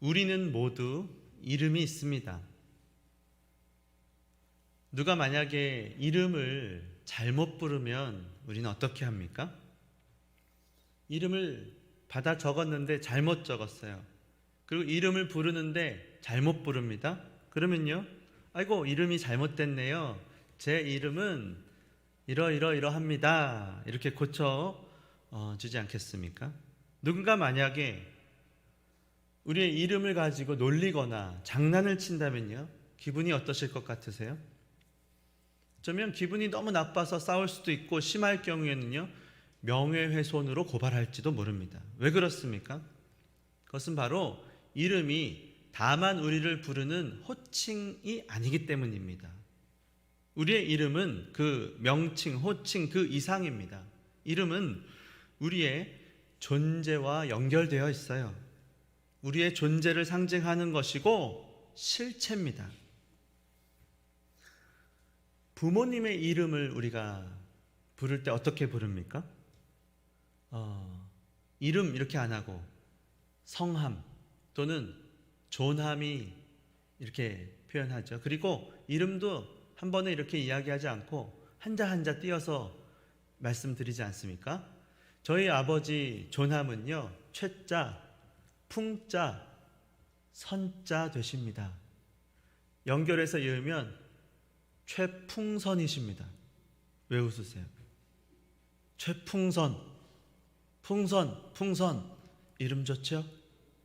우리는 모두 이름이 있습니다. 누가 만약에 이름을 잘못 부르면 우리는 어떻게 합니까? 이름을 받아 적었는데 잘못 적었어요. 그리고 이름을 부르는데 잘못 부릅니다. 그러면요, 아이고 이름이 잘못됐네요. 제 이름은 이러이러이러합니다. 이렇게 고쳐 주지 않겠습니까? 누군가 만약에 우리의 이름을 가지고 놀리거나 장난을 친다면요, 기분이 어떠실 것 같으세요? 어쩌면 기분이 너무 나빠서 싸울 수도 있고, 심할 경우에는요 명예훼손으로 고발할지도 모릅니다. 왜 그렇습니까? 그것은 바로 이름이 다만 우리를 부르는 호칭이 아니기 때문입니다. 우리의 이름은 그 명칭, 호칭 그 이상입니다. 이름은 우리의 존재와 연결되어 있어요. 우리의 존재를 상징하는 것이고 실체입니다. 부모님의 이름을 우리가 부를 때 어떻게 부릅니까? 이름 이렇게 안 하고 성함 또는 존함이 이렇게 표현하죠. 그리고 이름도 한 번에 이렇게 이야기하지 않고 한자 한자 띄어서 말씀드리지 않습니까? 저희 아버지 존함은요, 최자, 풍자, 선자 되십니다. 연결해서 이으면 최풍선이십니다. 왜 웃으세요? 최풍선, 풍선, 이름 좋죠?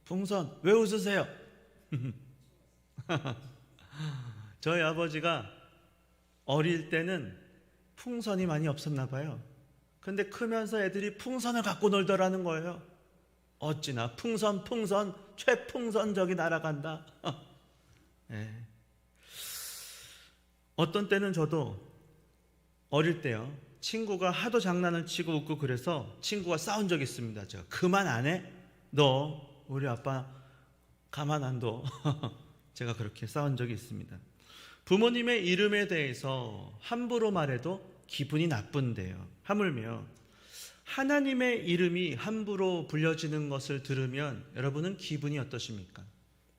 풍선, 왜 웃으세요? 저희 아버지가 어릴 때는 풍선이 많이 없었나 봐요. 근데 크면서 애들이 풍선을 갖고 놀더라는 거예요. 어찌나 풍선, 최풍선 저기 날아간다. 네. 어떤 때는 저도 어릴 때요, 친구가 하도 장난을 치고 웃고 그래서 친구가 싸운 적이 있습니다. 제가 그만 안 해? 너 우리 아빠 가만 안 둬. 제가 그렇게 싸운 적이 있습니다. 부모님의 이름에 대해서 함부로 말해도 기분이 나쁜데요, 하물며 하나님의 이름이 함부로 불려지는 것을 들으면 여러분은 기분이 어떠십니까?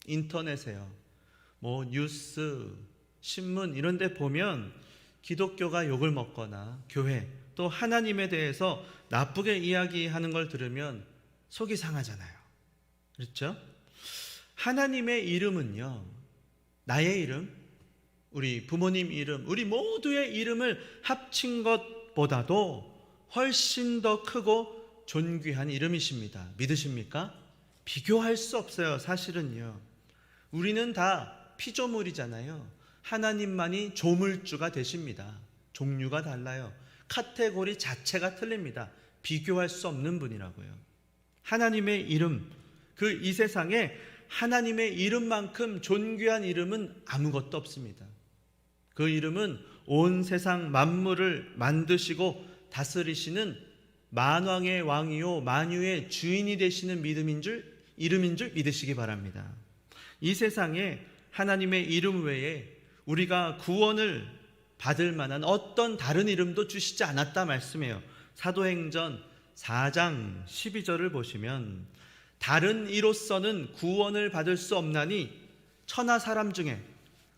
인터넷에요, 뉴스, 신문 이런 데 보면 기독교가 욕을 먹거나 교회 또 하나님에 대해서 나쁘게 이야기하는 걸 들으면 속이 상하잖아요. 그렇죠? 하나님의 이름은요, 나의 이름, 우리 부모님 이름, 우리 모두의 이름을 합친 것보다도 훨씬 더 크고 존귀한 이름이십니다. 믿으십니까? 비교할 수 없어요. 사실은요, 우리는 다 피조물이잖아요. 하나님만이 조물주가 되십니다. 종류가 달라요. 카테고리 자체가 틀립니다. 비교할 수 없는 분이라고요. 하나님의 이름, 이 세상에 하나님의 이름만큼 존귀한 이름은 아무것도 없습니다. 그 이름은 온 세상 만물을 만드시고 다스리시는 만왕의 왕이요 만유의 주인이 되시는 이름인 줄 믿으시기 바랍니다. 이 세상에 하나님의 이름 외에 우리가 구원을 받을 만한 어떤 다른 이름도 주시지 않았다 말씀해요. 사도행전 4장 12절을 보시면 다른 이로서는 구원을 받을 수 없나니 천하 사람 중에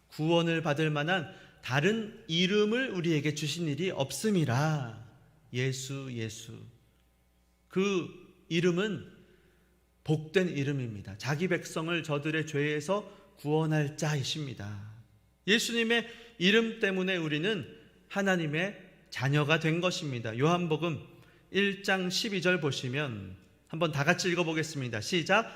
구원을 받을 만한 다른 이름을 우리에게 주신 일이 없음이라. 예수. 그 이름은 복된 이름입니다. 자기 백성을 저들의 죄에서 구원할 자이십니다. 예수님의 이름 때문에 우리는 하나님의 자녀가 된 것입니다. 요한복음 1장 12절 보시면 한번 다 같이 읽어보겠습니다. 시작.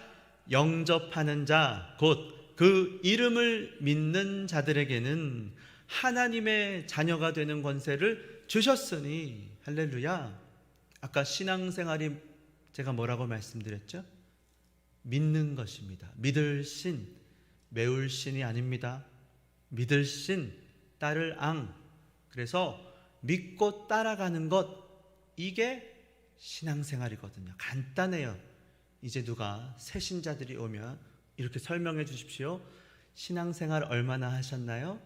영접하는 자, 곧 그 이름을 믿는 자들에게는 하나님의 자녀가 되는 권세를 주셨으니. 할렐루야. 아까 신앙생활이 제가 뭐라고 말씀드렸죠? 믿는 것입니다. 믿을 신, 메울 신이 아닙니다. 믿을 신, 따를 앙. 그래서 믿고 따라가는 것, 이게 신앙생활이거든요. 간단해요. 이제 누가 새 신자들이 오면 이렇게 설명해 주십시오. 신앙생활 얼마나 하셨나요?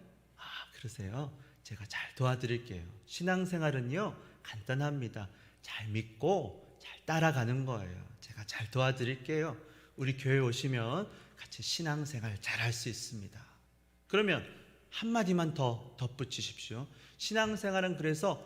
그러세요. 제가 잘 도와드릴게요. 신앙생활은요, 간단합니다. 잘 믿고 잘 따라가는 거예요. 제가 잘 도와드릴게요. 우리 교회 오시면 같이 신앙생활 잘할 수 있습니다. 그러면 한마디만 더 덧붙이십시오. 신앙생활은 그래서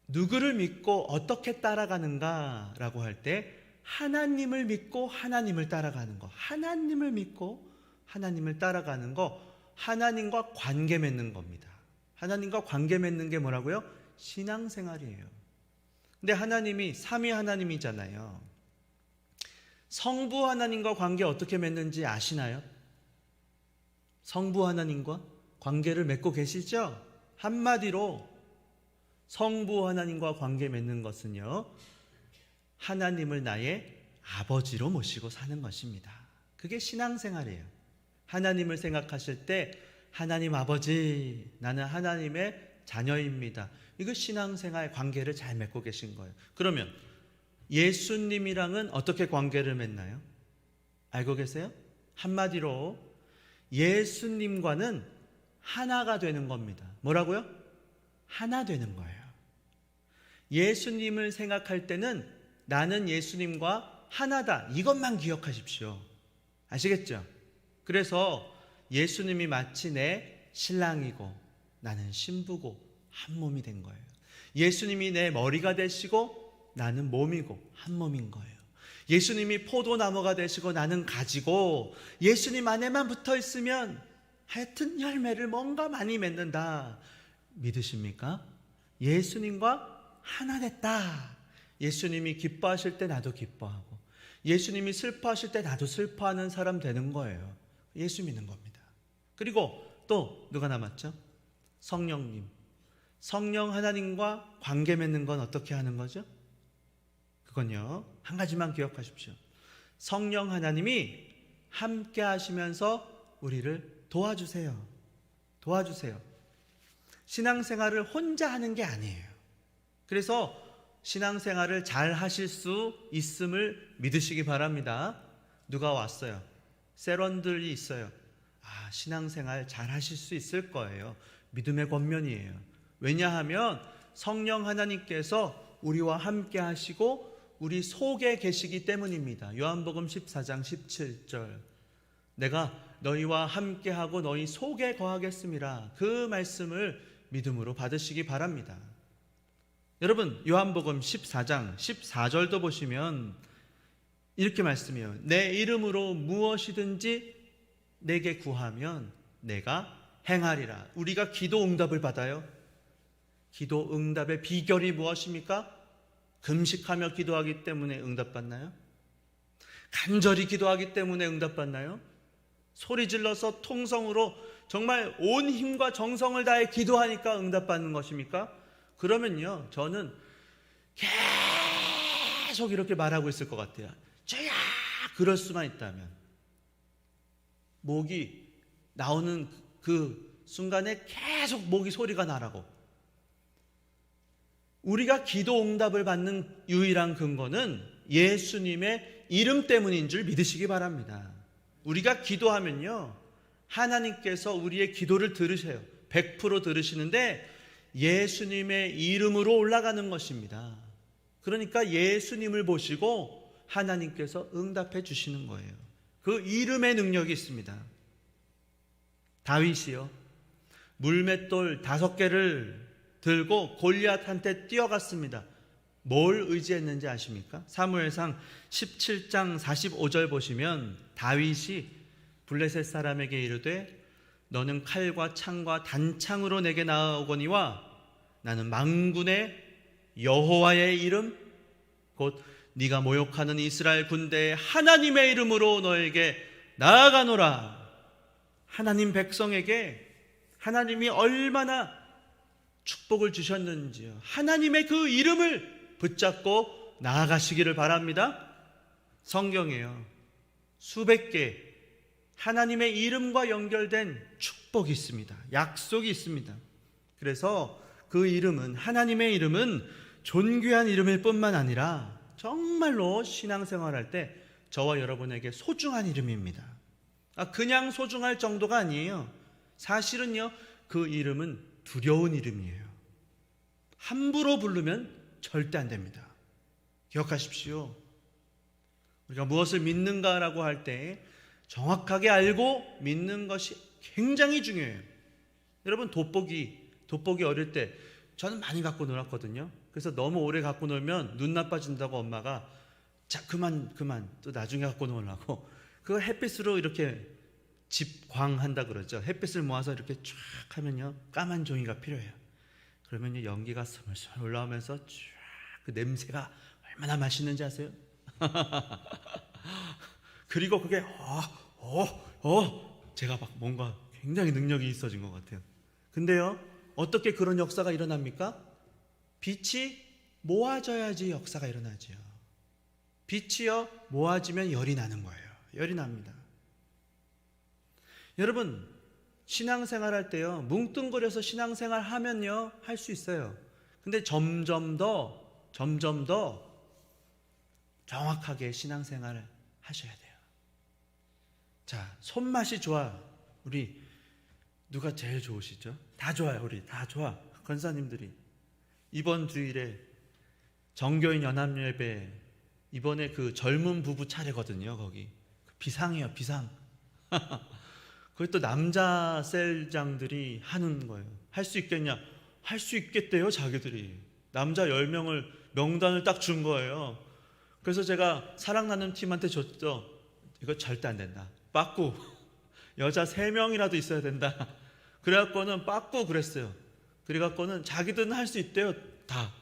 누구를 믿고 어떻게 따라가는가 라고 할 때 하나님을 믿고 하나님을 따라가는 거, 하나님을 믿고 하나님을 따라가는 거, 하나님과 관계 맺는 겁니다. 하나님과 관계 맺는 게 뭐라고요? 신앙생활이에요. 근데 하나님이 삼위 하나님이잖아요. 성부 하나님과 관계 어떻게 맺는지 아시나요? 성부 하나님과 관계를 맺고 계시죠? 한마디로 성부 하나님과 관계 맺는 것은요, 하나님을 나의 아버지로 모시고 사는 것입니다. 그게 신앙생활이에요. 하나님을 생각하실 때 하나님 아버지, 나는 하나님의 자녀입니다. 이거 신앙생활 관계를 잘 맺고 계신 거예요. 그러면 예수님이랑은 어떻게 관계를 맺나요? 알고 계세요? 한마디로 예수님과는 하나가 되는 겁니다. 뭐라고요? 하나 되는 거예요. 예수님을 생각할 때는 나는 예수님과 하나다, 이것만 기억하십시오. 아시겠죠? 그래서 예수님이 마치 내 신랑이고 나는 신부고 한 몸이 된 거예요. 예수님이 내 머리가 되시고 나는 몸이고 한 몸인 거예요. 예수님이 포도나무가 되시고 나는 가지고 예수님 안에만 붙어 있으면 하여튼 열매를 뭔가 많이 맺는다. 믿으십니까? 예수님과 하나 됐다. 예수님이 기뻐하실 때 나도 기뻐하고 예수님이 슬퍼하실 때 나도 슬퍼하는 사람 되는 거예요. 예수 믿는 겁니다. 그리고 또 누가 남았죠? 성령님. 성령 하나님과 관계 맺는 건 어떻게 하는 거죠? 그건요, 한 가지만 기억하십시오. 성령 하나님이 함께 하시면서 우리를 도와주세요. 도와주세요. 신앙생활을 혼자 하는 게 아니에요. 그래서 신앙생활을 잘 하실 수 있음을 믿으시기 바랍니다. 누가 왔어요? 세런들이 있어요. 신앙생활 잘 하실 수 있을 거예요. 믿음의 권면이에요. 왜냐하면 성령 하나님께서 우리와 함께 하시고 우리 속에 계시기 때문입니다. 요한복음 14장 17절, 내가 너희와 함께하고 너희 속에 거하겠음이라, 그 말씀을 믿음으로 받으시기 바랍니다. 여러분, 요한복음 14장 14절도 보시면 이렇게 말씀해요. 내 이름으로 무엇이든지 내게 구하면 내가 행하리라. 우리가 기도 응답을 받아요. 기도 응답의 비결이 무엇입니까? 금식하며 기도하기 때문에 응답받나요? 간절히 기도하기 때문에 응답받나요? 소리 질러서 통성으로 정말 온 힘과 정성을 다해 기도하니까 응답받는 것입니까? 그러면요, 저는 계속 이렇게 말하고 있을 것 같아요. 저야 그럴 수만 있다면. 목이 나오는 그 순간에 계속 목이 소리가 나라고. 우리가 기도 응답을 받는 유일한 근거는 예수님의 이름 때문인 줄 믿으시기 바랍니다. 우리가 기도하면요, 하나님께서 우리의 기도를 들으세요. 100% 들으시는데 예수님의 이름으로 올라가는 것입니다. 그러니까 예수님을 보시고 하나님께서 응답해 주시는 거예요. 그 이름의 능력이 있습니다. 다윗이요, 물맷돌 5개를 들고 골리앗한테 뛰어갔습니다. 뭘 의지했는지 아십니까? 사무엘상 17장 45절 보시면 다윗이 블레셋 사람에게 이르되 너는 칼과 창과 단창으로 내게 나아오거니와 나는 만군의 여호와의 이름 곧 네가 모욕하는 이스라엘 군대의 하나님의 이름으로 너에게 나아가노라. 하나님 백성에게 하나님이 얼마나 축복을 주셨는지요, 하나님의 그 이름을 붙잡고 나아가시기를 바랍니다. 성경에요, 수백 개 하나님의 이름과 연결된 축복이 있습니다. 약속이 있습니다. 그래서 그 이름은, 하나님의 이름은 존귀한 이름일 뿐만 아니라 정말로 신앙생활할 때 저와 여러분에게 소중한 이름입니다. 그냥 소중할 정도가 아니에요. 사실은요, 그 이름은 두려운 이름이에요. 함부로 부르면 절대 안 됩니다. 기억하십시오. 우리가 무엇을 믿는가라고 할 때 정확하게 알고 믿는 것이 굉장히 중요해요. 여러분, 돋보기 어릴 때 저는 많이 갖고 놀았거든요. 그래서 너무 오래 갖고 놀면 눈 나빠진다고 엄마가 자 그만 또 나중에 갖고 놀라고, 그거 햇빛으로 이렇게 집광한다 그러죠. 햇빛을 모아서 이렇게 쫙 하면요 까만 종이가 필요해요. 그러면요 연기가 스물스물 올라오면서 쫙 그 냄새가 얼마나 맛있는지 아세요? 그리고 그게 제가 막 뭔가 굉장히 능력이 있어진 것 같아요. 근데요 어떻게 그런 역사가 일어납니까? 빛이 모아져야지 역사가 일어나지요. 빛이요 모아지면 열이 나는 거예요. 열이 납니다. 여러분, 신앙생활 할 때요 뭉뚱그려서 신앙생활 하면요 할 수 있어요. 근데 점점 더 정확하게 신앙생활을 하셔야 돼요. 자, 손맛이 좋아. 우리 누가 제일 좋으시죠? 다 좋아요. 우리 다 좋아. 권사님들이 이번 주일에 정교인 연합예배, 이번에 그 젊은 부부 차례거든요. 거기 비상이에요. 비상. 거기 또 남자 셀장들이 하는 거예요. 할 수 있겠냐? 할 수 있겠대요. 자기들이 남자 10명을 명단을 딱 준 거예요. 그래서 제가 사랑나는 팀한테 줬죠. 이거 절대 안 된다. 빠꾸 여자 3명이라도 있어야 된다. 그래갖고는 빠꾸 그랬어요. 그래갖고는 자기들은 할 수 있대요. 다.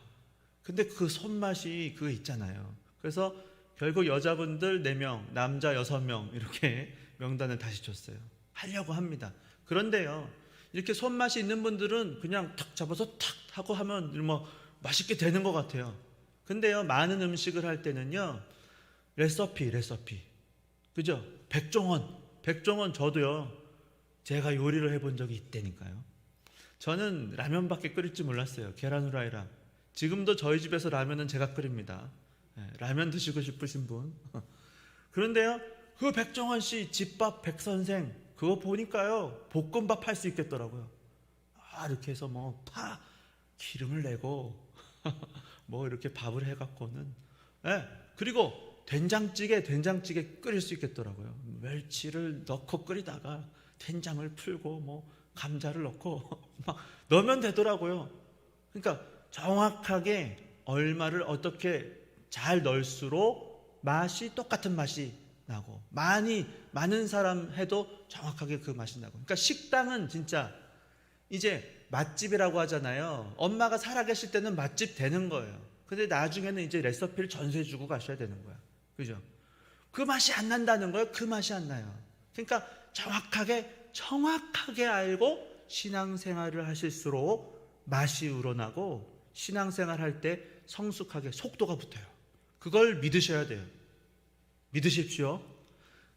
근데 그 손맛이 그거 있잖아요. 그래서 결국 여자분들 4명, 남자 6명 이렇게 명단을 다시 줬어요. 하려고 합니다. 그런데요 이렇게 손맛이 있는 분들은 그냥 탁 잡아서 탁 하고 하면 뭐 맛있게 되는 것 같아요. 근데요 많은 음식을 할 때는요 레시피 그죠? 백종원 저도요 제가 요리를 해본 적이 있다니까요. 저는 라면밖에 끓일 줄 몰랐어요. 계란 후라이랑. 지금도 저희 집에서 라면은 제가 끓입니다. 라면 드시고 싶으신 분. 그런데요 그 백종원 씨 집밥 백선생 그거 보니까요 볶음밥 할 수 있겠더라고요. 이렇게 해서 뭐 기름을 내고 뭐 이렇게 밥을 해갖고는 그리고 된장찌개 끓일 수 있겠더라고요. 멸치를 넣고 끓이다가 된장을 풀고 뭐 감자를 넣고 막 넣으면 되더라고요. 그러니까 정확하게 얼마를 어떻게 잘 넣을수록 맛이 똑같은 맛이 나고, 많은 사람 해도 정확하게 그 맛이 나고. 그러니까 식당은 진짜 이제 맛집이라고 하잖아요. 엄마가 살아계실 때는 맛집 되는 거예요. 근데 나중에는 이제 레시피를 전수해주고 가셔야 되는 거야. 그죠? 그 맛이 안 난다는 거예요. 그 맛이 안 나요. 그러니까 정확하게 알고 신앙생활을 하실수록 맛이 우러나고, 신앙생활 할 때 성숙하게 속도가 붙어요. 그걸 믿으셔야 돼요. 믿으십시오.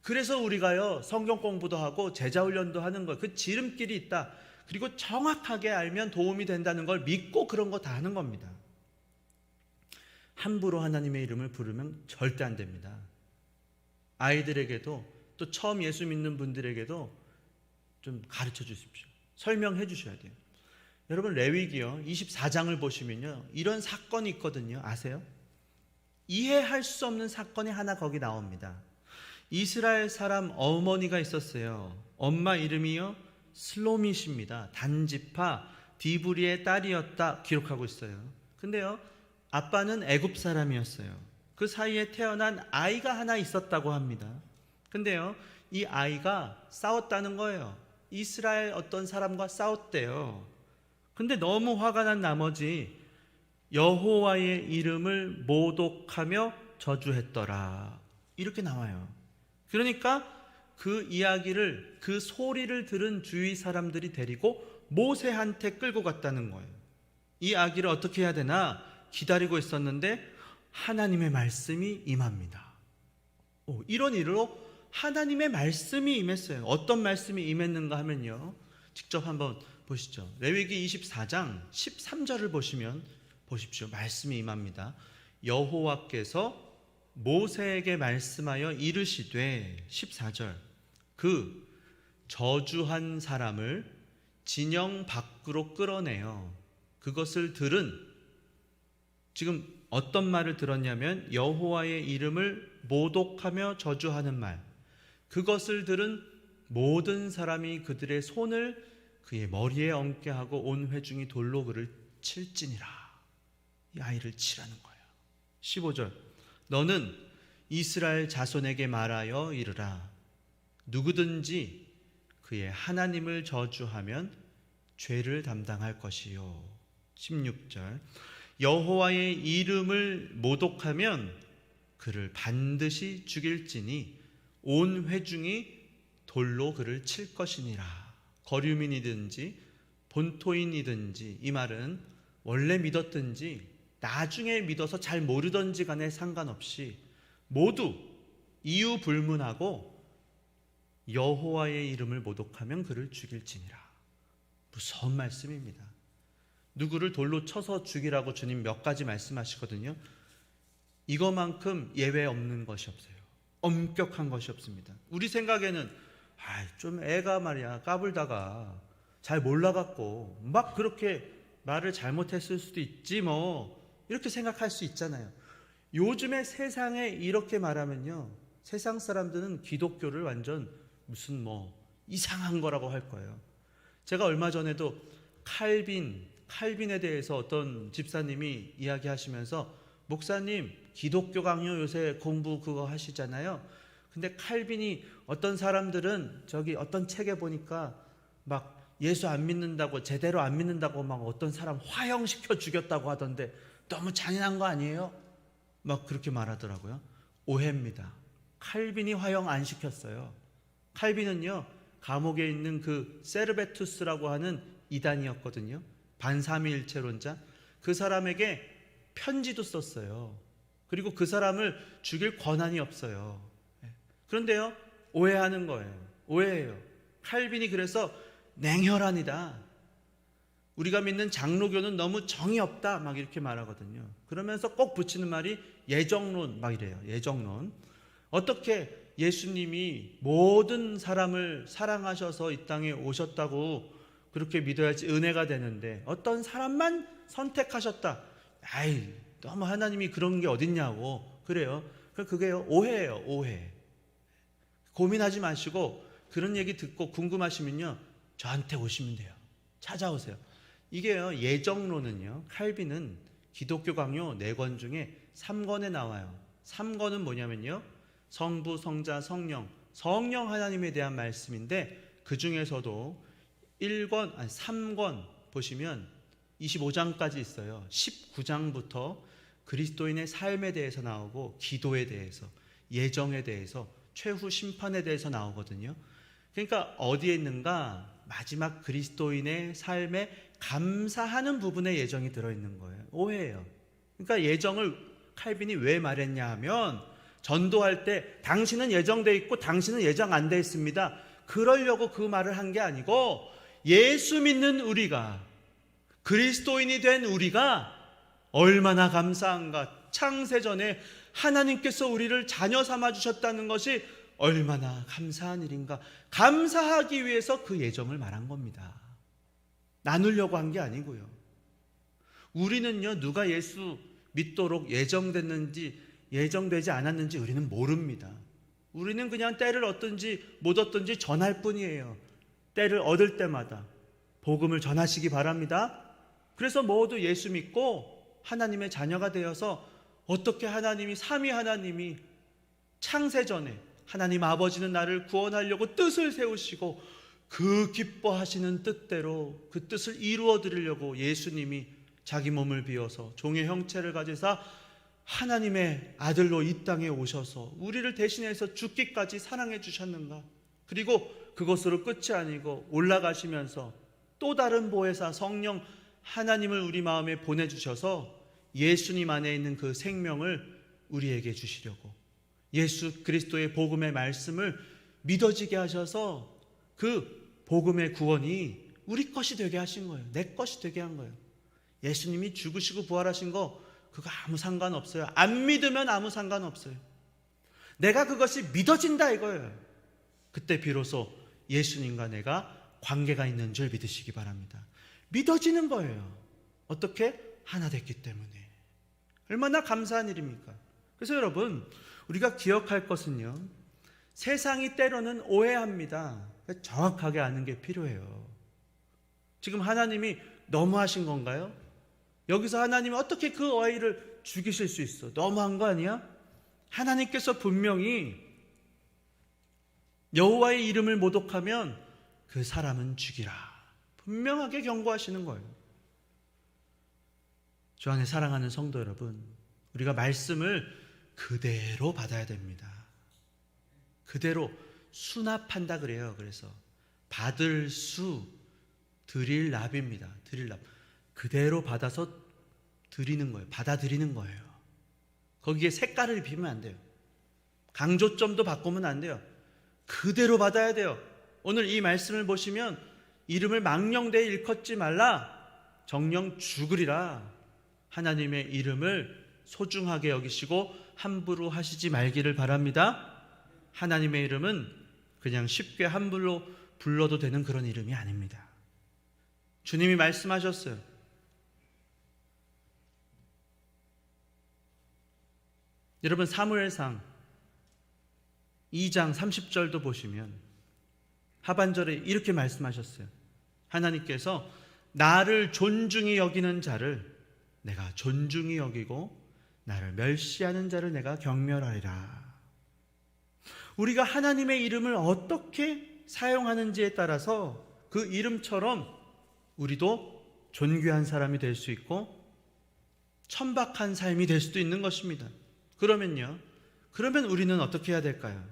그래서 우리가요 성경 공부도 하고 제자훈련도 하는 거예요. 그 지름길이 있다. 그리고 정확하게 알면 도움이 된다는 걸 믿고 그런 거 다 하는 겁니다. 함부로 하나님의 이름을 부르면 절대 안 됩니다. 아이들에게도 또 처음 예수 믿는 분들에게도 좀 가르쳐 주십시오. 설명해 주셔야 돼요. 여러분 레위기요 24장을 보시면요 이런 사건이 있거든요. 아세요? 이해할 수 없는 사건이 하나 거기 나옵니다. 이스라엘 사람 어머니가 있었어요. 엄마 이름이요 슬로밋입니다. 단지파 디브리의 딸이었다 기록하고 있어요. 근데요 아빠는 애굽 사람이었어요. 그 사이에 태어난 아이가 하나 있었다고 합니다. 근데요 이 아이가 싸웠다는 거예요. 이스라엘 어떤 사람과 싸웠대요. 근데 너무 화가 난 나머지 여호와의 이름을 모독하며 저주했더라 이렇게 나와요. 그러니까 그 이야기를, 그 소리를 들은 주위 사람들이 데리고 모세한테 끌고 갔다는 거예요. 이 아기를 어떻게 해야 되나 기다리고 있었는데 하나님의 말씀이 임합니다. 이런 일로 하나님의 말씀이 임했어요. 어떤 말씀이 임했는가 하면요 직접 한번 보시죠. 레위기 24장 13절을 보시면 보십시오. 말씀이 임합니다. 여호와께서 모세에게 말씀하여 이르시되 14절 그 저주한 사람을 진영 밖으로 끌어내어 그것을 들은, 지금 어떤 말을 들었냐면 여호와의 이름을 모독하며 저주하는 말. 그것을 들은 모든 사람이 그들의 손을 그의 머리에 얹게 하고 온 회중이 돌로 그를 칠지니라. 이 아이를 치라는 거예요. 15절. 너는 이스라엘 자손에게 말하여 이르라. 누구든지 그의 하나님을 저주하면 죄를 담당할 것이요. 16절. 여호와의 이름을 모독하면 그를 반드시 죽일지니 온 회중이 돌로 그를 칠 것이니라. 거류민이든지 본토인이든지, 이 말은 원래 믿었든지 나중에 믿어서 잘 모르던지 간에 상관없이 모두 이유 불문하고 여호와의 이름을 모독하면 그를 죽일지니라. 무서운 말씀입니다. 누구를 돌로 쳐서 죽이라고 주님 몇 가지 말씀하시거든요. 이거만큼 예외 없는 것이 없어요. 엄격한 것이 없습니다. 우리 생각에는 좀 애가 말이야 까불다가 잘 몰라갖고 막 그렇게 말을 잘못했을 수도 있지 뭐, 이렇게 생각할 수 있잖아요. 요즘에 세상에 이렇게 말하면요, 세상 사람들은 기독교를 완전 무슨 이상한 거라고 할 거예요. 제가 얼마 전에도 칼빈에 대해서 어떤 집사님이 이야기하시면서, 목사님 기독교 강요 요새 공부 그거 하시잖아요. 근데 칼빈이 어떤 사람들은 저기 어떤 책에 보니까 막 예수 안 믿는다고, 제대로 안 믿는다고 막 어떤 사람 화형시켜 죽였다고 하던데 너무 잔인한 거 아니에요? 막 그렇게 말하더라고요. 오해입니다. 칼빈이 화형 안 시켰어요. 칼빈은요, 감옥에 있는 그 세르베투스라고 하는 이단이었거든요. 반삼위일체론자. 그 사람에게 편지도 썼어요. 그리고 그 사람을 죽일 권한이 없어요. 그런데요, 오해하는 거예요. 오해해요. 칼빈이 그래서 냉혈한이다, 우리가 믿는 장로교는 너무 정이 없다, 막 이렇게 말하거든요. 그러면서 꼭 붙이는 말이 예정론 막 이래요. 예정론. 어떻게 예수님이 모든 사람을 사랑하셔서 이 땅에 오셨다고 그렇게 믿어야지 은혜가 되는데 어떤 사람만 선택하셨다. 너무 하나님이 그런 게 어딨냐고. 그래요. 그게요, 오해예요. 오해. 고민하지 마시고 그런 얘기 듣고 궁금하시면요, 저한테 오시면 돼요. 찾아오세요. 이게요, 예정론은요, 칼빈은 기독교 강요 4권 중에 3권에 나와요. 3권은 뭐냐면요, 성부, 성자, 성령 하나님에 대한 말씀인데, 그 중에서도 3권 보시면 25장까지 있어요. 19장부터 그리스도인의 삶에 대해서 나오고, 기도에 대해서, 예정에 대해서, 최후 심판에 대해서 나오거든요. 그러니까 어디에 있는가? 마지막 그리스도인의 삶에 감사하는 부분에 예정이 들어있는 거예요. 오해예요. 그러니까 예정을 칼빈이 왜 말했냐 하면, 전도할 때 당신은 예정돼 있고 당신은 예정 안 돼 있습니다, 그러려고 그 말을 한 게 아니고, 예수 믿는 우리가, 그리스도인이 된 우리가 얼마나 감사한가. 창세전에 하나님께서 우리를 자녀 삼아 주셨다는 것이 얼마나 감사한 일인가. 감사하기 위해서 그 예정을 말한 겁니다. 나누려고 한 게 아니고요. 우리는요, 누가 예수 믿도록 예정됐는지 예정되지 않았는지 우리는 모릅니다. 우리는 그냥 때를 얻든지 못 얻든지 전할 뿐이에요. 때를 얻을 때마다 복음을 전하시기 바랍니다. 그래서 모두 예수 믿고 하나님의 자녀가 되어서, 어떻게 하나님이, 삼위 하나님이 창세전에 하나님 아버지는 나를 구원하려고 뜻을 세우시고 그 기뻐하시는 뜻대로 그 뜻을 이루어 드리려고 예수님이 자기 몸을 비워서 종의 형체를 가지사 하나님의 아들로 이 땅에 오셔서 우리를 대신해서 죽기까지 사랑해 주셨는가. 그리고 그것으로 끝이 아니고 올라가시면서 또 다른 보혜사 성령 하나님을 우리 마음에 보내주셔서 예수님 안에 있는 그 생명을 우리에게 주시려고, 예수 그리스도의 복음의 말씀을 믿어지게 하셔서 그 복음의 구원이 우리 것이 되게 하신 거예요. 내 것이 되게 한 거예요. 예수님이 죽으시고 부활하신 거 그거 아무 상관없어요. 안 믿으면 아무 상관없어요. 내가 그것이 믿어진다 이거예요. 그때 비로소 예수님과 내가 관계가 있는 줄 믿으시기 바랍니다. 믿어지는 거예요. 어떻게? 하나 됐기 때문에. 얼마나 감사한 일입니까? 그래서 여러분, 우리가 기억할 것은요, 세상이 때로는 오해합니다. 정확하게 아는 게 필요해요. 지금 하나님이 너무하신 건가요? 여기서 하나님이 어떻게 그 아이를 죽이실 수 있어? 너무한 거 아니야? 하나님께서 분명히 여호와의 이름을 모독하면 그 사람은 죽이라, 분명하게 경고하시는 거예요. 주 안에 사랑하는 성도 여러분, 우리가 말씀을 그대로 받아야 됩니다. 그대로 수납한다 그래요. 그래서 받을 수, 드릴 납입니다. 드릴 납. 그대로 받아서 드리는 거예요. 받아들이는 거예요. 거기에 색깔을 입히면 안 돼요. 강조점도 바꾸면 안 돼요. 그대로 받아야 돼요. 오늘 이 말씀을 보시면 이름을 망령되이 일컫지 말라, 정령 죽으리라. 하나님의 이름을 소중하게 여기시고 함부로 하시지 말기를 바랍니다. 하나님의 이름은 그냥 쉽게 함부로 불러도 되는 그런 이름이 아닙니다. 주님이 말씀하셨어요. 여러분, 사무엘상 2장 30절도 보시면 하반절에 이렇게 말씀하셨어요. 하나님께서 나를 존중히 여기는 자를 내가 존중히 여기고 나를 멸시하는 자를 내가 경멸하리라. 우리가 하나님의 이름을 어떻게 사용하는지에 따라서 그 이름처럼 우리도 존귀한 사람이 될 수 있고 천박한 삶이 될 수도 있는 것입니다. 그러면 우리는 어떻게 해야 될까요?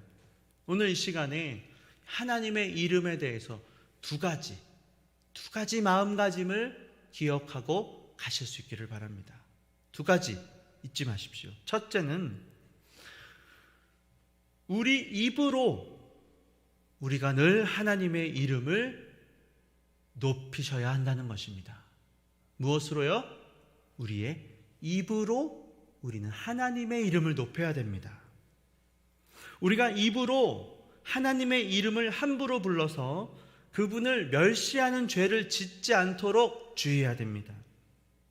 오늘 이 시간에 하나님의 이름에 대해서 두 가지 마음가짐을 기억하고 가실 수 있기를 바랍니다. 두 가지 잊지 마십시오. 첫째는 우리 입으로 우리가 늘 하나님의 이름을 높이셔야 한다는 것입니다. 무엇으로요? 우리의 입으로 우리는 하나님의 이름을 높여야 됩니다. 우리가 입으로 하나님의 이름을 함부로 불러서 그분을 멸시하는 죄를 짓지 않도록 주의해야 됩니다.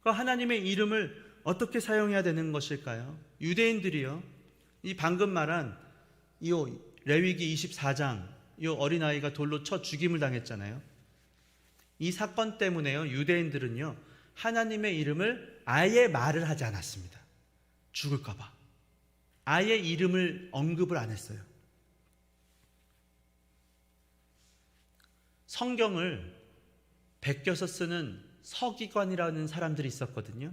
그 하나님의 이름을 어떻게 사용해야 되는 것일까요? 유대인들이요, 이 방금 말한 이 레위기 24장, 이 어린아이가 돌로 쳐 죽임을 당했잖아요. 이 사건 때문에요, 유대인들은요 하나님의 이름을 아예 말을 하지 않았습니다. 죽을까봐 아예 이름을 언급을 안 했어요. 성경을 베껴서 쓰는 서기관이라는 사람들이 있었거든요.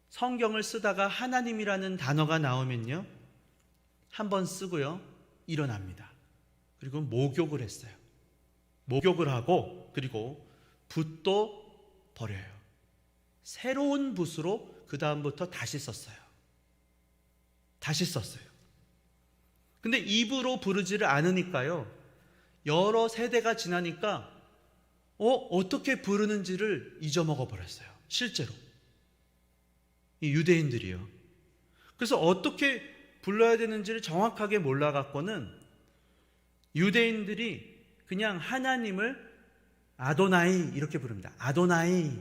성경을 쓰다가 하나님이라는 단어가 나오면요 한번 쓰고요 일어납니다. 그리고 목욕을 했어요. 목욕을 하고 그리고 붓도 버려요. 새로운 붓으로 그 다음부터 다시 썼어요. 근데 입으로 부르지를 않으니까요, 여러 세대가 지나니까 어떻게 부르는지를 잊어먹어 버렸어요. 실제로 이 유대인들이요. 그래서 어떻게 불러야 되는지를 정확하게 몰라갖고는 유대인들이 그냥 하나님을 아도나이 이렇게 부릅니다. 아도나이,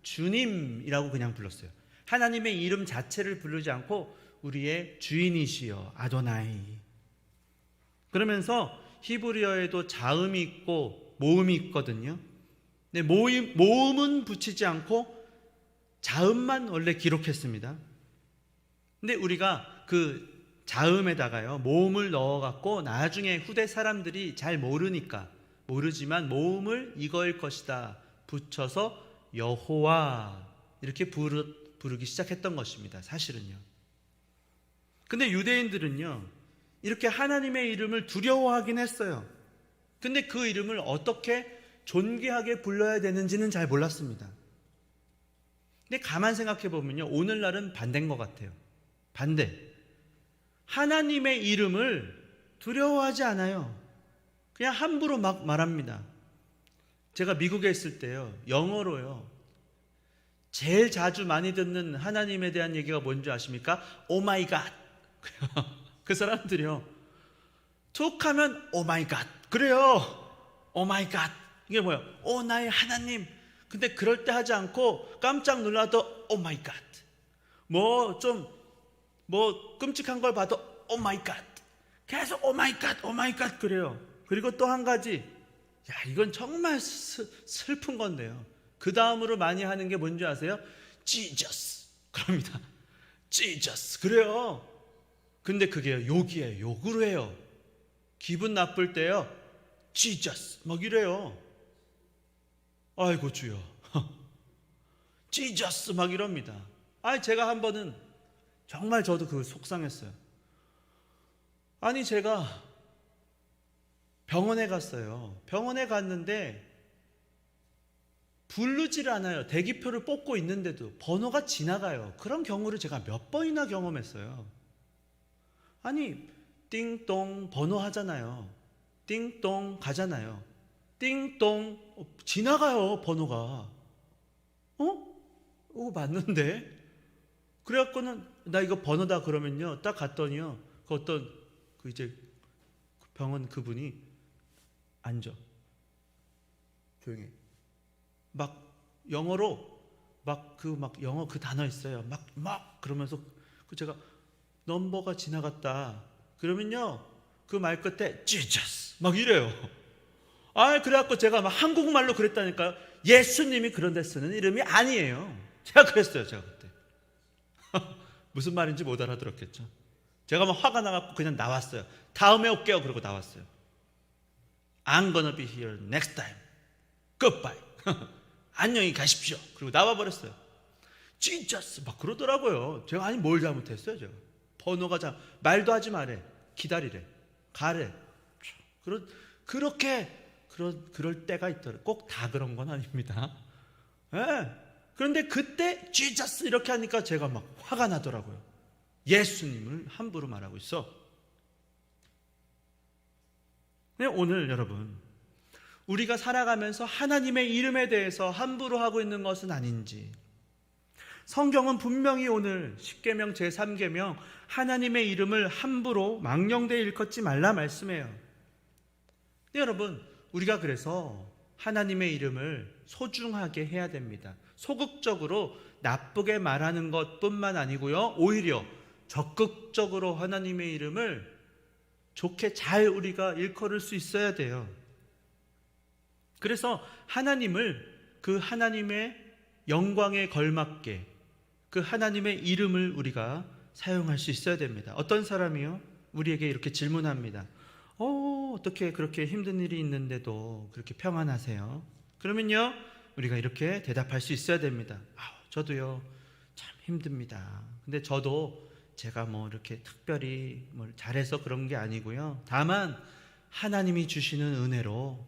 주님이라고 그냥 불렀어요. 하나님의 이름 자체를 부르지 않고 우리의 주인이시여 아도나이. 그러면서 히브리어에도 자음이 있고 모음이 있거든요. 근데 모음은 붙이지 않고 자음만 원래 기록했습니다. 근데 우리가 그 자음에다가요 모음을 넣어갖고 나중에 후대 사람들이 잘 모르지만 모음을 이거일 것이다 붙여서 여호와 이렇게 부르기 시작했던 것입니다. 사실은요. 근데 유대인들은요 이렇게 하나님의 이름을 두려워하긴 했어요. 근데 그 이름을 어떻게 존귀하게 불러야 되는지는 잘 몰랐습니다. 근데 가만 생각해 보면요 오늘날은 반대인 것 같아요. 반대. 하나님의 이름을 두려워하지 않아요. 그냥 함부로 막 말합니다. 제가 미국에 있을 때요 영어로요 제일 자주 많이 듣는 하나님에 대한 얘기가 뭔지 아십니까? 오 마이 갓. 그 사람들이요 툭하면 오 마이 갓 그래요. 오 마이 갓 이게 뭐예요? 오 나의 하나님. 근데 그럴 때 하지 않고 깜짝 놀라도 오 마이 갓. 뭐 끔찍한 걸 봐도 오 마이 갓, 계속 오 마이 갓, 오 마이 갓 그래요. 그리고 또 한 가지, 이건 정말 슬픈 건데요. 그 다음으로 많이 하는 게 뭔지 아세요? Jesus 그럽니다. Jesus 그래요. 근데 그게 욕이에요. 욕으로 해요. 기분 나쁠 때요, Jesus 막 이래요. 아이고 주여, Jesus 막 이럽니다. 제가 한 번은 정말 저도 그 속상했어요. 제가 병원에 갔어요. 병원에 갔는데 부르질 않아요. 대기표를 뽑고 있는데도 번호가 지나가요. 그런 경우를 제가 몇 번이나 경험했어요. 띵동 번호 하잖아요. 띵동 가잖아요. 띵동 지나가요, 번호가. 맞는데? 그래갖고는 나 이거 번호다 그러면요, 딱 갔더니요, 그 어떤 이제 병원 그분이 앉아, 조용히 막 영어로 영어 그 단어 있어요. 막 그러면서 제가 넘버가 지나갔다 그러면요, 그 말 끝에 Jesus 막 이래요. 그래갖고 제가 막 한국말로 그랬다니까요. 예수님이 그런 데 쓰는 이름이 아니에요. 제가 그랬어요. 제가 그때 무슨 말인지 못 알아들었겠죠. 제가 막 화가 나갖고 그냥 나왔어요. 다음에 올게요 그러고 나왔어요. I'm gonna be here next time. Goodbye. 안녕히 가십시오. 그리고 나와버렸어요. Jesus 막 그러더라고요. 제가 뭘 잘못했어요. 제가 번호가 말도 하지 마래, 기다리래, 가래. 그럴 때가 있더라고요. 꼭 다 그런 건 아닙니다. 그런데 그때 Jesus 이렇게 하니까 제가 막 화가 나더라고요. 예수님을 함부로 말하고 있어. 오늘 여러분, 우리가 살아가면서 하나님의 이름에 대해서 함부로 하고 있는 것은 아닌지, 성경은 분명히 오늘 십계명 제3계명 하나님의 이름을 함부로 망령되이 일컫지 말라 말씀해요. 여러분, 우리가 그래서 하나님의 이름을 소중하게 해야 됩니다. 소극적으로 나쁘게 말하는 것뿐만 아니고요, 오히려 적극적으로 하나님의 이름을 좋게 잘 우리가 일컬을 수 있어야 돼요. 그래서 하나님을, 그 하나님의 영광에 걸맞게 그 하나님의 이름을 우리가 사용할 수 있어야 됩니다. 어떤 사람이요, 우리에게 이렇게 질문합니다. 어떻게 그렇게 힘든 일이 있는데도 그렇게 평안하세요? 그러면요, 우리가 이렇게 대답할 수 있어야 됩니다. 저도요 참 힘듭니다. 근데 저도 제가 이렇게 특별히 잘해서 그런 게 아니고요, 다만 하나님이 주시는 은혜로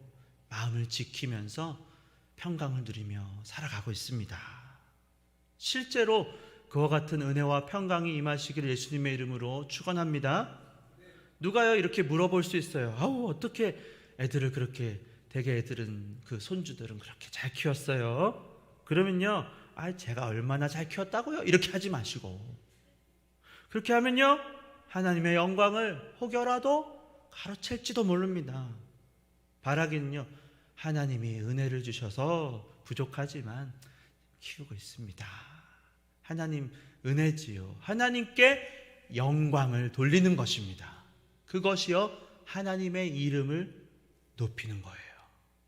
마음을 지키면서 평강을 누리며 살아가고 있습니다. 실제로 그와 같은 은혜와 평강이 임하시기를 예수님의 이름으로 축원합니다. 누가요 이렇게 물어볼 수 있어요. 어떻게 애들을 그렇게, 대개 애들은 그 손주들은 그렇게 잘 키웠어요? 그러면요, 제가 얼마나 잘 키웠다고요? 이렇게 하지 마시고, 그렇게 하면요 하나님의 영광을 혹여라도 가로챌지도 모릅니다. 바라기는요, 하나님이 은혜를 주셔서 부족하지만 키우고 있습니다. 하나님 은혜지요. 하나님께 영광을 돌리는 것입니다. 그것이요 하나님의 이름을 높이는 거예요.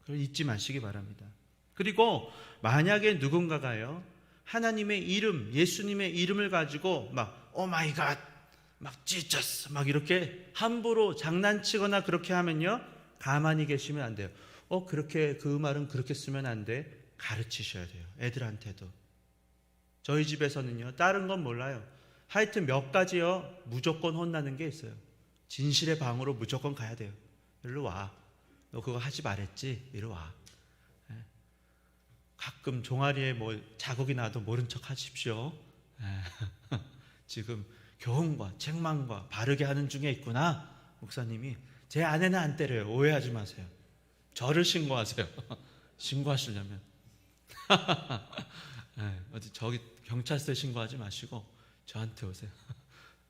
그걸 잊지 마시기 바랍니다. 그리고 만약에 누군가가요 하나님의 이름, 예수님의 이름을 가지고 오 마이 갓, 지저스 이렇게 함부로 장난치거나 그렇게 하면요, 가만히 계시면 안 돼요. 그렇게, 그 말은 그렇게 쓰면 안 돼. 가르치셔야 돼요. 애들한테도. 저희 집에서는요, 다른 건 몰라요. 하여튼 몇 가지요 무조건 혼나는 게 있어요. 진실의 방으로 무조건 가야 돼요. 일로 와, 너 그거 하지 말랬지, 이리 와. 가끔 종아리에 자국이 나도 모른 척 하십시오. 지금 교훈과 책망과 바르게 하는 중에 있구나. 목사님이, 제 아내는 안 때려요. 오해하지 마세요. 저를 신고하세요. 신고하시려면 어디 저기 경찰서에 신고하지 마시고 저한테 오세요.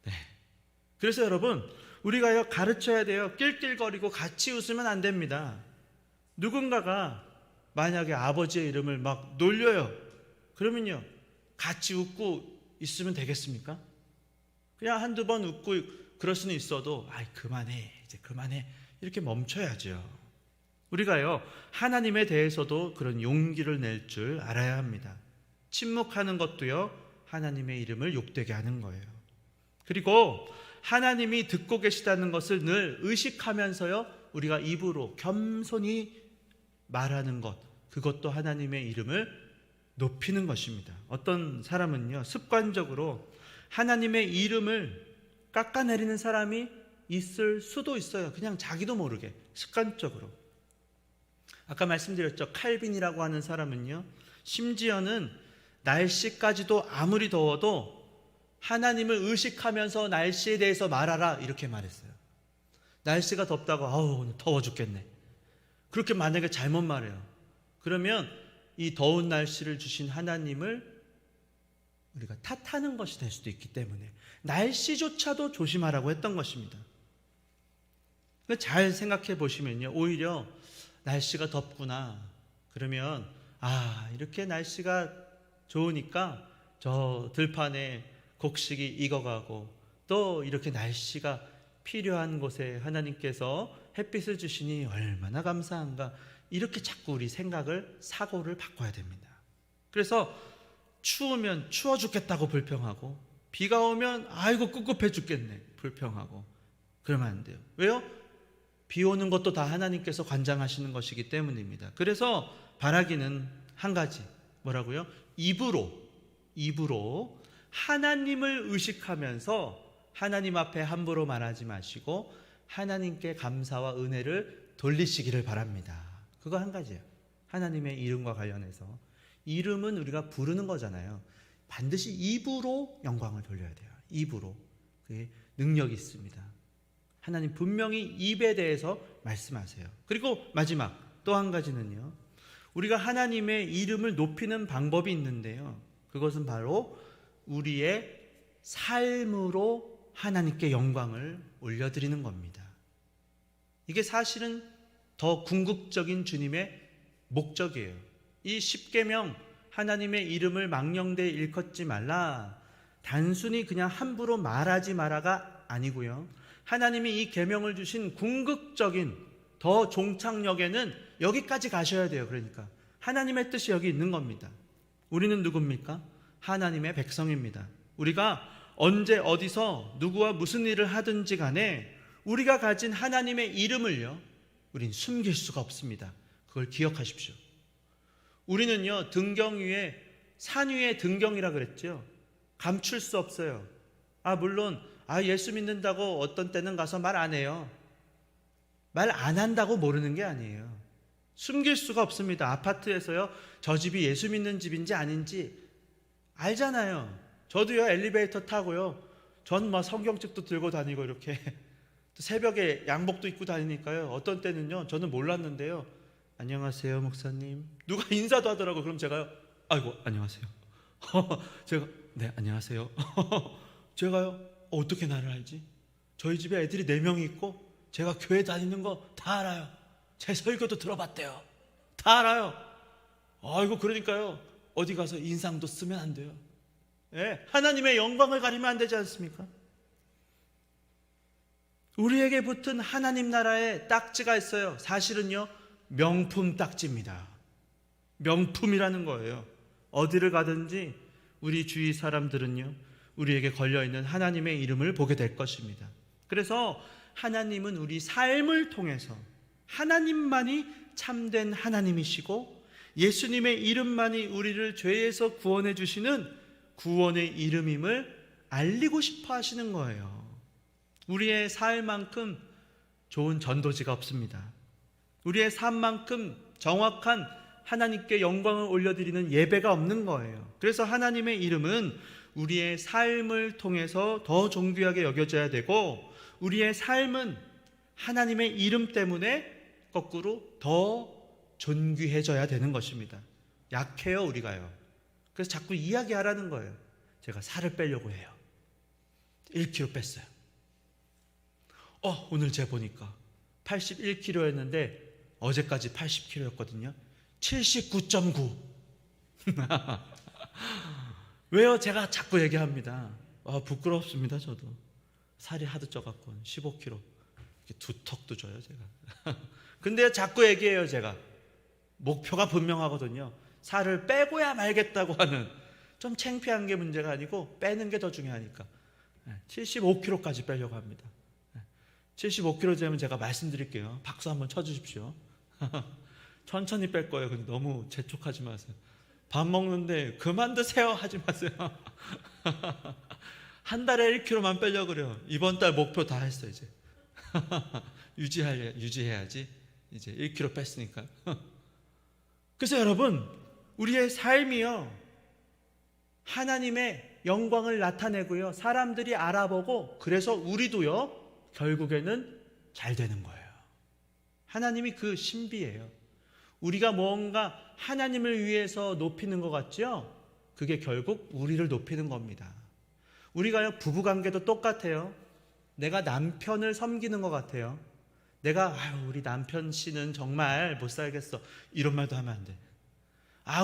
네. 그래서 여러분, 우리가 가르쳐야 돼요. 낄낄거리고 같이 웃으면 안 됩니다. 누군가가 만약에 아버지의 이름을 놀려요. 그러면요, 같이 웃고 있으면 되겠습니까? 그냥 한두 번 웃고 그럴 수는 있어도 그만해, 이제 그만해, 이렇게 멈춰야죠. 우리가요, 하나님에 대해서도 그런 용기를 낼 줄 알아야 합니다. 침묵하는 것도요, 하나님의 이름을 욕되게 하는 거예요. 그리고 하나님이 듣고 계시다는 것을 늘 의식하면서요, 우리가 입으로 겸손히 말하는 것, 그것도 하나님의 이름을 높이는 것입니다. 어떤 사람은요, 습관적으로 하나님의 이름을 깎아내리는 사람이 있을 수도 있어요. 그냥 자기도 모르게 습관적으로. 아까 말씀드렸죠, 칼빈이라고 하는 사람은요, 심지어는 날씨까지도 아무리 더워도 하나님을 의식하면서 날씨에 대해서 말하라, 이렇게 말했어요. 날씨가 덥다고 오늘 더워 죽겠네, 그렇게 만약에 잘못 말해요, 그러면 이 더운 날씨를 주신 하나님을 우리가 탓하는 것이 될 수도 있기 때문에 날씨조차도 조심하라고 했던 것입니다. 잘 생각해 보시면요, 오히려 날씨가 덥구나, 그러면 이렇게 날씨가 좋으니까 저 들판에 곡식이 익어가고, 또 이렇게 날씨가 필요한 곳에 하나님께서 햇빛을 주시니 얼마나 감사한가, 이렇게 자꾸 우리 사고를 바꿔야 됩니다. 그래서 추우면 추워 죽겠다고 불평하고, 비가 오면 아이고 꿉꿉해 죽겠네 불평하고, 그러면 안 돼요. 왜요? 비 오는 것도 다 하나님께서 관장하시는 것이기 때문입니다. 그래서 바라기는 한 가지, 뭐라고요? 입으로 하나님을 의식하면서 하나님 앞에 함부로 말하지 마시고 하나님께 감사와 은혜를 돌리시기를 바랍니다. 그거 한 가지예요. 하나님의 이름과 관련해서. 이름은 우리가 부르는 거잖아요. 반드시 입으로 영광을 돌려야 돼요. 입으로. 그게 능력이 있습니다. 하나님 분명히 입에 대해서 말씀하세요. 그리고 마지막 또 한 가지는요, 우리가 하나님의 이름을 높이는 방법이 있는데요, 그것은 바로 우리의 삶으로 하나님께 영광을 올려드리는 겁니다. 이게 사실은 더 궁극적인 주님의 목적이에요. 이 십계명, 하나님의 이름을 망령되이 일컫지 말라, 단순히 그냥 함부로 말하지 마라가 아니고요, 하나님이 이 계명을 주신 궁극적인 더 종착역에는 여기까지 가셔야 돼요. 그러니까 하나님의 뜻이 여기 있는 겁니다. 우리는 누굽니까? 하나님의 백성입니다. 우리가 언제 어디서 누구와 무슨 일을 하든지 간에 우리가 가진 하나님의 이름을요, 우린 숨길 수가 없습니다. 그걸 기억하십시오. 우리는요, 등경 위에, 산 위에 등경이라 그랬죠. 감출 수 없어요. 물론 예수 믿는다고 어떤 때는 가서 말 안 해요. 말 안 한다고 모르는 게 아니에요. 숨길 수가 없습니다. 아파트에서요, 저 집이 예수 믿는 집인지 아닌지 알잖아요. 저도요, 엘리베이터 타고요, 전 성경책도 들고 다니고 이렇게 또 새벽에 양복도 입고 다니니까요, 어떤 때는요, 저는 몰랐는데요, 안녕하세요 목사님, 누가 인사도 하더라고요. 그럼 제가요, 아이고 안녕하세요. 제가 네 안녕하세요. 제가요, 어떻게 나를 알지? 저희 집에 애들이 4명이 있고 제가 교회 다니는 거 다 알아요. 제 설교도 들어봤대요. 다 알아요. 아이고, 그러니까요, 어디 가서 인상도 쓰면 안 돼요. 하나님의 영광을 가리면 안 되지 않습니까? 우리에게 붙은 하나님 나라의 딱지가 있어요. 사실은요, 명품 딱지입니다. 명품이라는 거예요. 어디를 가든지 우리 주위 사람들은요, 우리에게 걸려있는 하나님의 이름을 보게 될 것입니다. 그래서 하나님은 우리 삶을 통해서 하나님만이 참된 하나님이시고 예수님의 이름만이 우리를 죄에서 구원해 주시는 구원의 이름임을 알리고 싶어 하시는 거예요. 우리의 삶만큼 좋은 전도지가 없습니다. 우리의 삶만큼 정확한 하나님께 영광을 올려드리는 예배가 없는 거예요. 그래서 하나님의 이름은 우리의 삶을 통해서 더 존귀하게 여겨져야 되고, 우리의 삶은 하나님의 이름 때문에 거꾸로 더 존귀해져야 되는 것입니다. 약해요, 우리가요. 그래서 자꾸 이야기하라는 거예요. 제가 살을 빼려고 해요. 1kg 뺐어요. 오늘 재보니까 81kg였는데 어제까지 80kg였거든요. 79.9. 왜요? 제가 자꾸 얘기합니다. 부끄럽습니다. 저도 살이 하도 쪄갖고 15kg 두턱도 져요 제가. 근데 자꾸 얘기해요. 제가 목표가 분명하거든요. 살을 빼고야 말겠다고 하는, 좀 창피한 게 문제가 아니고 빼는 게 더 중요하니까 75kg까지 빼려고 합니다. 75kg 되면 제가 말씀드릴게요. 박수 한번 쳐주십시오. 천천히 뺄 거예요. 근데 너무 재촉하지 마세요. 밥 먹는데 그만 드세요 하지 마세요. 한 달에 1kg만 빼려고 그래요. 이번 달 목표 다 했어 이제. 유지해야지. 이제 1kg 뺐으니까. 그래서 여러분, 우리의 삶이요, 하나님의 영광을 나타내고요, 사람들이 알아보고, 그래서 우리도요 결국에는 잘 되는 거예요. 하나님이 그 신비예요. 우리가 뭔가 하나님을 위해서 높이는 것 같죠? 그게 결국 우리를 높이는 겁니다. 우리가요, 부부관계도 똑같아요. 내가 남편을 섬기는 것 같아요. 내가 우리 남편 씨는 정말 못 살겠어, 이런 말도 하면 안 돼.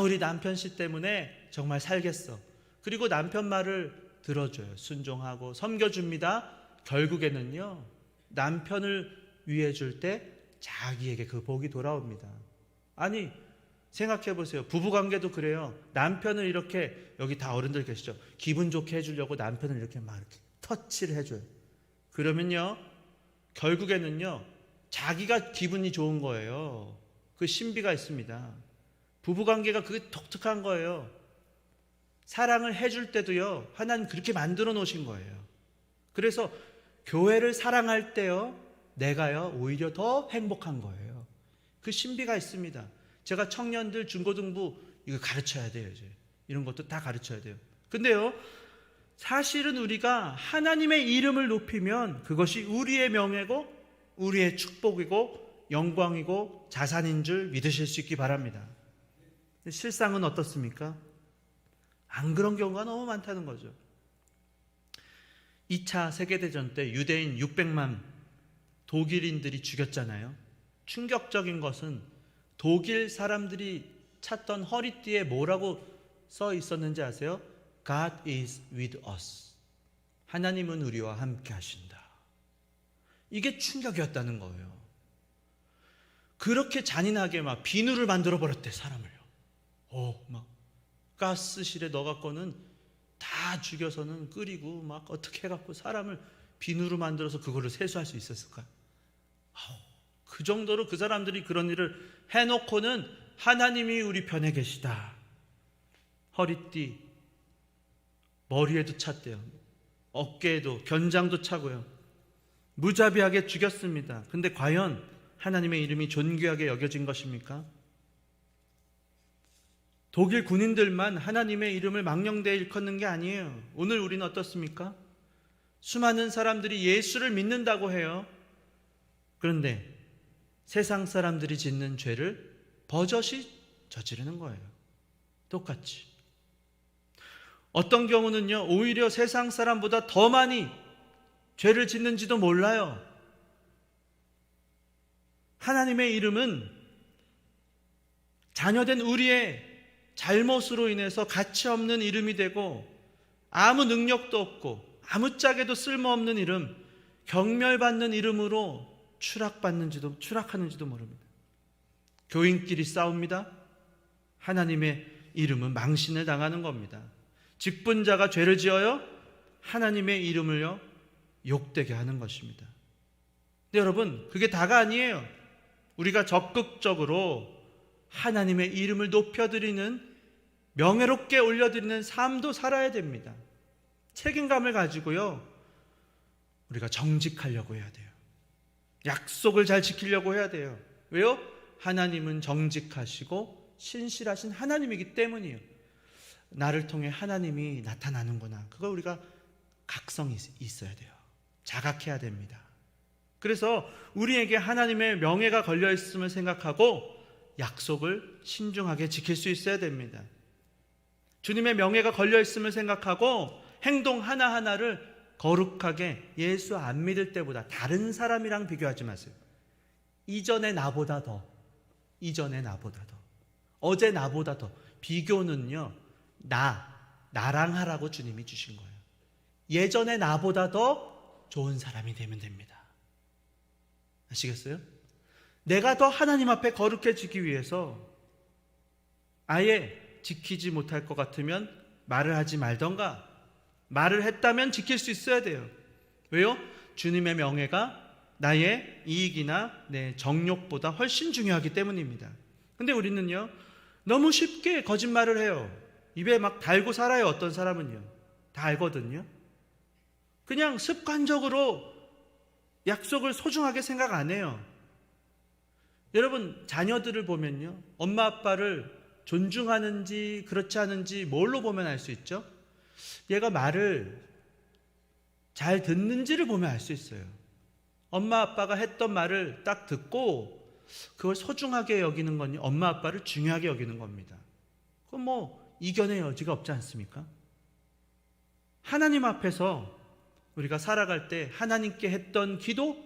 우리 남편 씨 때문에 정말 살겠어. 그리고 남편 말을 들어줘요. 순종하고 섬겨줍니다. 결국에는요, 남편을 위해 줄 때 자기에게 그 복이 돌아옵니다. 아니, 생각해 보세요. 부부관계도 그래요. 남편을 이렇게, 여기 다 어른들 계시죠? 기분 좋게 해주려고 남편을 이렇게 막 이렇게 터치를 해줘요. 그러면요, 결국에는요, 자기가 기분이 좋은 거예요. 그 신비가 있습니다. 부부관계가 그게 독특한 거예요. 사랑을 해줄 때도요, 하나님 그렇게 만들어 놓으신 거예요. 그래서 교회를 사랑할 때요, 내가요 오히려 더 행복한 거예요. 그 신비가 있습니다. 제가 청년들 중고등부 이거 가르쳐야 돼요. 이제 이런 것도 다 가르쳐야 돼요. 근데요, 사실은 우리가 하나님의 이름을 높이면 그것이 우리의 명예고 우리의 축복이고 영광이고 자산인 줄 믿으실 수 있기 바랍니다. 실상은 어떻습니까? 안 그런 경우가 너무 많다는 거죠. 2차 세계대전 때 유대인 600만 독일인들이 죽였잖아요. 충격적인 것은 독일 사람들이 찾던 허리띠에 뭐라고 써 있었는지 아세요? God is with us. 하나님은 우리와 함께 하신다. 이게 충격이었다는 거예요. 그렇게 잔인하게 막 비누를 만들어 버렸대, 사람을요. 막 가스실에 넣어갖고는 다 죽여서는 끓이고 막 어떻게 해갖고 사람을 비누로 만들어서 그거를 세수할 수 있었을까요? 그 정도로 그 사람들이 그런 일을 해놓고는 하나님이 우리 편에 계시다. 허리띠, 머리에도 찼대요. 어깨에도, 견장도 차고요. 무자비하게 죽였습니다. 근데 과연 하나님의 이름이 존귀하게 여겨진 것입니까? 독일 군인들만 하나님의 이름을 망령되이 일컫는 게 아니에요. 오늘 우리는 어떻습니까? 수많은 사람들이 예수를 믿는다고 해요. 그런데 세상 사람들이 짓는 죄를 버젓이 저지르는 거예요. 똑같이. 어떤 경우는요, 오히려 세상 사람보다 더 많이 죄를 짓는지도 몰라요. 하나님의 이름은 자녀된 우리의 잘못으로 인해서 가치 없는 이름이 되고 아무 능력도 없고 아무짝에도 쓸모없는 이름, 경멸받는 이름으로 추락하는지도 모릅니다. 교인끼리 싸웁니다. 하나님의 이름은 망신을 당하는 겁니다. 직분자가 죄를 지어요, 하나님의 이름을요 욕되게 하는 것입니다. 근데 여러분, 그게 다가 아니에요. 우리가 적극적으로 하나님의 이름을 높여드리는, 명예롭게 올려드리는 삶도 살아야 됩니다. 책임감을 가지고요, 우리가 정직하려고 해야 돼요. 약속을 잘 지키려고 해야 돼요. 왜요? 하나님은 정직하시고 신실하신 하나님이기 때문이에요. 나를 통해 하나님이 나타나는구나, 그걸 우리가 각성이 있어야 돼요. 자각해야 됩니다. 그래서 우리에게 하나님의 명예가 걸려있음을 생각하고 약속을 신중하게 지킬 수 있어야 됩니다. 주님의 명예가 걸려있음을 생각하고 행동 하나하나를 거룩하게, 예수 안 믿을 때보다 다른 사람이랑 비교하지 마세요. 이전의 나보다 더, 어제 나보다 더. 비교는요, 나랑 하라고 주님이 주신 거예요. 예전에 나보다 더 좋은 사람이 되면 됩니다. 아시겠어요? 내가 더 하나님 앞에 거룩해지기 위해서 아예 지키지 못할 것 같으면 말을 하지 말던가, 말을 했다면 지킬 수 있어야 돼요. 왜요? 주님의 명예가 나의 이익이나 내 정욕보다 훨씬 중요하기 때문입니다. 근데 우리는요, 너무 쉽게 거짓말을 해요. 입에 막 달고 살아요. 어떤 사람은요, 다 알거든요. 그냥 습관적으로 약속을 소중하게 생각 안 해요. 여러분, 자녀들을 보면요, 엄마 아빠를 존중하는지 그렇지 않은지 뭘로 보면 알 수 있죠? 얘가 말을 잘 듣는지를 보면 알 수 있어요. 엄마 아빠가 했던 말을 딱 듣고 그걸 소중하게 여기는 건 엄마 아빠를 중요하게 여기는 겁니다. 그건 뭐 이견의 여지가 없지 않습니까? 하나님 앞에서 우리가 살아갈 때 하나님께 했던 기도,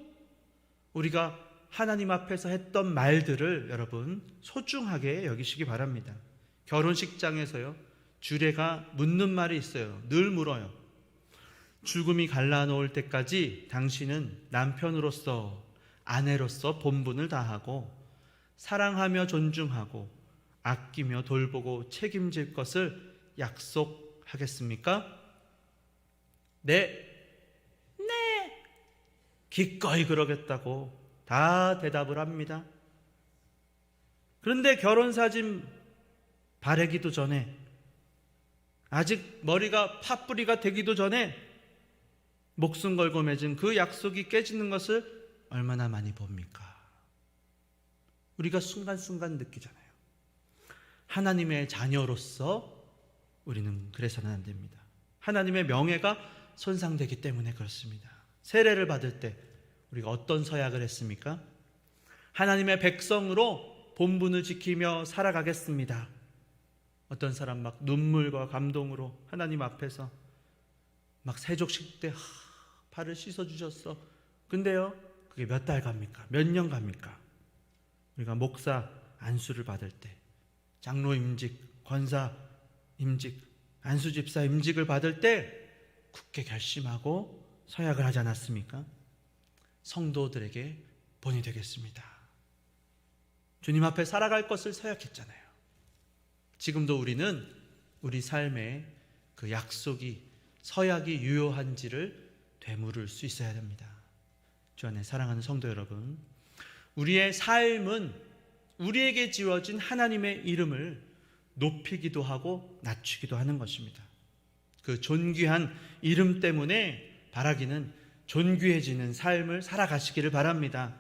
우리가 하나님 앞에서 했던 말들을 여러분 소중하게 여기시기 바랍니다. 결혼식장에서요, 주례가 묻는 말이 있어요. 늘 물어요. 죽음이 갈라놓을 때까지 당신은 남편으로서, 아내로서 본분을 다하고 사랑하며 존중하고 아끼며 돌보고 책임질 것을 약속하겠습니까? 네. 기꺼이 그러겠다고 다 대답을 합니다. 그런데 결혼사진 바래기도 전에, 아직 머리가 팥뿌리가 되기도 전에 목숨 걸고 맺은 그 약속이 깨지는 것을 얼마나 많이 봅니까? 우리가 순간순간 느끼잖아요. 하나님의 자녀로서 우리는 그래서는 안 됩니다. 하나님의 명예가 손상되기 때문에 그렇습니다. 세례를 받을 때 우리가 어떤 서약을 했습니까? 하나님의 백성으로 본분을 지키며 살아가겠습니다. 어떤 사람 막 눈물과 감동으로 하나님 앞에서 막 세족식 때 발을 씻어주셨어. 근데요, 그게 몇 달 갑니까? 몇 년 갑니까? 우리가 목사 안수를 받을 때, 장로 임직, 권사 임직, 안수집사 임직을 받을 때 굳게 결심하고 서약을 하지 않았습니까? 성도들에게 본이 되겠습니다. 주님 앞에 살아갈 것을 서약했잖아요. 지금도 우리는 우리 삶에 그 약속이, 서약이 유효한지를 되물을 수 있어야 됩니다. 주 안에 사랑하는 성도 여러분, 우리의 삶은 우리에게 지어진 하나님의 이름을 높이기도 하고 낮추기도 하는 것입니다. 그 존귀한 이름 때문에 바라기는 존귀해지는 삶을 살아가시기를 바랍니다.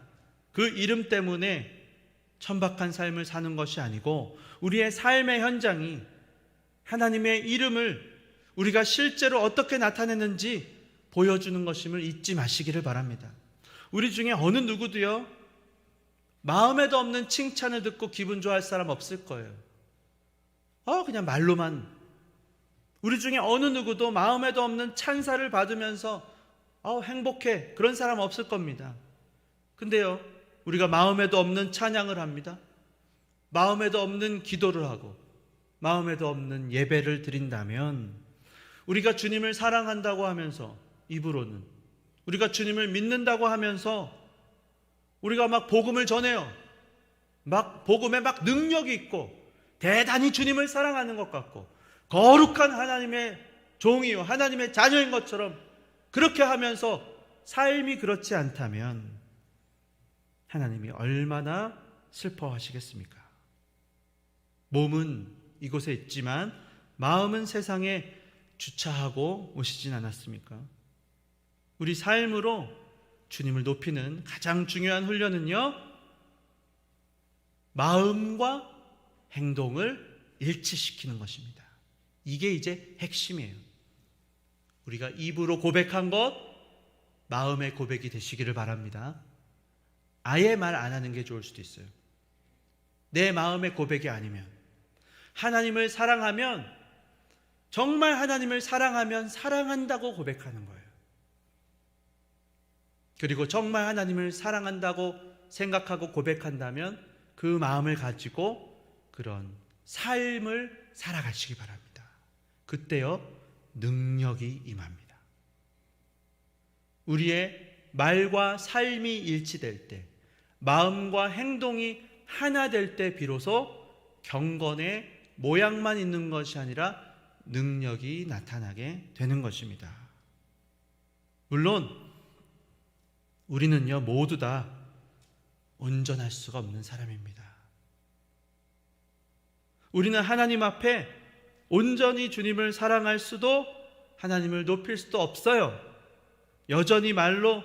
그 이름 때문에 천박한 삶을 사는 것이 아니고 우리의 삶의 현장이 하나님의 이름을 우리가 실제로 어떻게 나타내는지 보여주는 것임을 잊지 마시기를 바랍니다. 우리 중에 어느 누구도요, 마음에도 없는 칭찬을 듣고 기분 좋아할 사람 없을 거예요. 그냥 말로만. 우리 중에 어느 누구도 마음에도 없는 찬사를 받으면서 행복해, 그런 사람 없을 겁니다. 근데요, 우리가 마음에도 없는 찬양을 합니다. 마음에도 없는 기도를 하고 마음에도 없는 예배를 드린다면, 우리가 주님을 사랑한다고 하면서 입으로는, 우리가 주님을 믿는다고 하면서 우리가 막 복음을 전해요. 막 복음에 막 능력이 있고 대단히 주님을 사랑하는 것 같고 거룩한 하나님의 종이요, 하나님의 자녀인 것처럼 그렇게 하면서 삶이 그렇지 않다면 하나님이 얼마나 슬퍼하시겠습니까? 몸은 이곳에 있지만 마음은 세상에 주차하고 오시진 않았습니까? 우리 삶으로 주님을 높이는 가장 중요한 훈련은요, 마음과 행동을 일치시키는 것입니다. 이게 이제 핵심이에요. 우리가 입으로 고백한 것, 마음의 고백이 되시기를 바랍니다. 아예 말 안 하는 게 좋을 수도 있어요. 내 마음의 고백이 아니면, 하나님을 사랑하면, 정말 하나님을 사랑하면 사랑한다고 고백하는 거예요. 그리고 정말 하나님을 사랑한다고 생각하고 고백한다면 그 마음을 가지고 그런 삶을 살아가시기 바랍니다. 그때요 능력이 임합니다. 우리의 말과 삶이 일치될 때, 마음과 행동이 하나 될 때 비로소 경건의 모양만 있는 것이 아니라 능력이 나타나게 되는 것입니다. 물론 우리는요 모두 다 온전할 수가 없는 사람입니다. 우리는 하나님 앞에 온전히 주님을 사랑할 수도 하나님을 높일 수도 없어요. 여전히 말로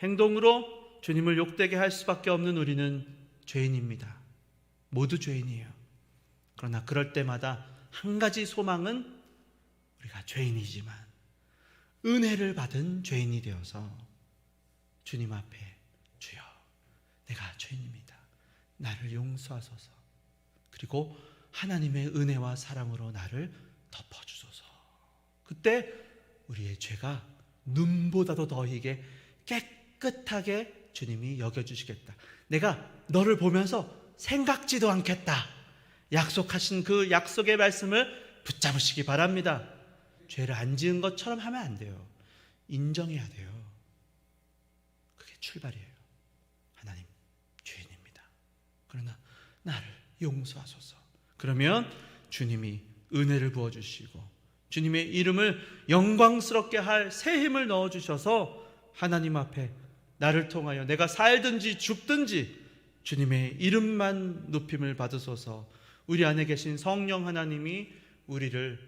행동으로 주님을 욕되게 할 수밖에 없는 우리는 죄인입니다. 모두 죄인이에요. 그러나 그럴 때마다 한 가지 소망은 우리가 죄인이지만 은혜를 받은 죄인이 되어서 주님 앞에 주여 내가 죄인입니다. 나를 용서하소서. 그리고 하나님의 은혜와 사랑으로 나를 덮어주소서. 그때 우리의 죄가 눈보다도 더 희게 깨끗하게 주님이 여겨주시겠다. 내가 너를 보면서 생각지도 않겠다. 약속하신 그 약속의 말씀을 붙잡으시기 바랍니다. 죄를 안 지은 것처럼 하면 안 돼요. 인정해야 돼요. 그게 출발이에요. 하나님 죄인입니다. 그러나 나를 용서하소서. 그러면 주님이 은혜를 부어주시고 주님의 이름을 영광스럽게 할 새 힘을 넣어주셔서 하나님 앞에 나를 통하여 내가 살든지 죽든지 주님의 이름만 높임을 받으소서. 우리 안에 계신 성령 하나님이 우리를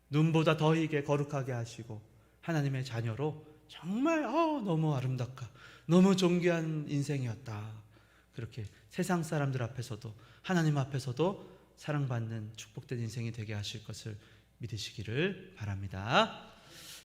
눈보다 더 희게 거룩하게 하시고 하나님의 자녀로 정말 너무 아름답다, 너무 존귀한 인생이었다, 그렇게 세상 사람들 앞에서도 하나님 앞에서도 사랑받는 축복된 인생이 되게 하실 것을 믿으시기를 바랍니다.